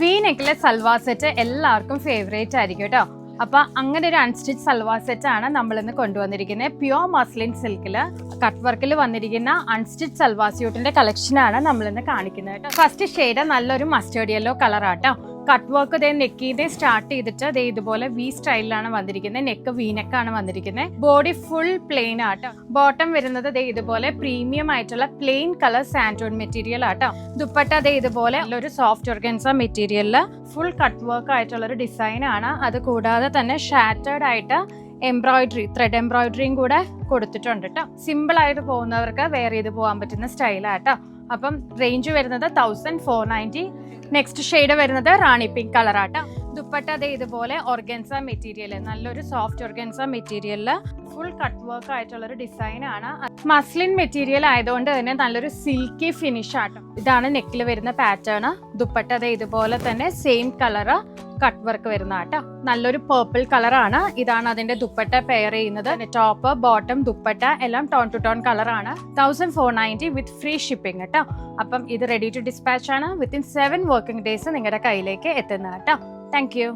V നെക്കിലെ salwar set എല്ലാവർക്കും favourite ആയിരിക്കും കേട്ടോ. അപ്പൊ അങ്ങനെ ഒരു അൺസ്റ്റിച്ച് സൽവാർ സെറ്റ് ആണ് നമ്മൾ ഇന്ന് കൊണ്ടുവന്നിരിക്കുന്നത്. പ്യുവർ മസ്ലിൻ സിൽക്കിൽ കട്ട് വർക്കിൽ വന്നിരിക്കുന്ന അൺസ്റ്റിച്ച് സൽവാർ സ്യൂട്ടിന്റെ കളക്ഷൻ ആണ് നമ്മൾ ഇന്ന് കാണിക്കുന്നത് കേട്ടോ. ഫസ്റ്റ് ഷെയ്ഡ് നല്ലൊരു മസ്റ്റേർഡ് യെല്ലോ കളർ ആട്ടോ. കട്ട് വർക്ക് നെക്കിന്റെ സ്റ്റാർട്ട് ചെയ്തിട്ട് ഇതുപോലെ വി സ്റ്റൈലിലാണ് വന്നിരിക്കുന്നത്. നെക്ക് വി നെക്കാണ് വന്നിരിക്കുന്നത്. ബോഡി ഫുൾ പ്ലെയിൻ ആട്ടോ. ബോട്ടം വരുന്നത് ഇതുപോലെ പ്രീമിയം ആയിട്ടുള്ള പ്ലെയിൻ കളർ സാൻഡോൺ മെറ്റീരിയൽ ആട്ടോ. ദുപ്പട്ട ഇതുപോലെ ഒരു സോഫ്റ്റ് ഓർഗൻസ മെറ്റീരിയലില് ഫുൾ കട്ട് വർക്ക് ആയിട്ടുള്ള ഒരു ഡിസൈൻ ആണ്. അത് കൂടാതെ തന്നെ ഷാറ്റേർഡ് ആയിട്ട് എംബ്രോയിഡറി, ത്രെഡ് എംബ്രോയിഡറിയും കൂടെ കൊടുത്തിട്ടുണ്ട് കേട്ടോ. സിമ്പിൾ ആയിട്ട് പോകുന്നവർക്ക് വെയർ ചെയ്ത് പോകാൻ പറ്റുന്ന സ്റ്റൈലാട്ടോ. അപ്പം റേഞ്ച് വരുന്നത് 1490. നെക്സ്റ്റ് ഷെയ്ഡ് വരുന്നത് റാണി പിങ്ക് കളർ ആട്ടോ. ദുപ്പട്ട ഇതുപോലെ ഓർഗൻസ മെറ്റീരിയൽ, നല്ലൊരു സോഫ്റ്റ് ഓർഗൻസ മെറ്റീരിയലില് ഫുൾ കട്ട് വർക്ക് ആയിട്ടുള്ള ഒരു ഡിസൈൻ ആണ്. മസ്ലിൻ മെറ്റീരിയൽ ആയതുകൊണ്ട് തന്നെ നല്ലൊരു സിൽക്കി ഫിനിഷ് ആട്ടോ. ഇതാണ് നെക്കിൽ വരുന്ന പാറ്റേൺ. ദുപ്പട്ട ഇതുപോലെ തന്നെ സെയിം കളറ് കട്ട് വർക്ക് വരുന്ന കേട്ടോ. നല്ലൊരു പേർപ്പിൾ കളറാണ്. ഇതാണ് അതിന്റെ ദുപ്പട്ട പെയർ ചെയ്യുന്നത്. ടോപ്പ്, ബോട്ടം, ദുപ്പട്ട എല്ലാം ടോൺ ടു ടോൺ കളറാണ്. 1490 വിത്ത് ഫ്രീ ഷിപ്പിംഗ് കേട്ടോ. അപ്പം ഇത് റെഡി ടു ഡിസ്പാച്ച് ആണ്. വിത്തിൻ 7 വർക്കിംഗ് ഡേയ്സ് നിങ്ങളുടെ കയ്യിലേക്ക് എത്തുന്നത് കേട്ടോ. Thank you.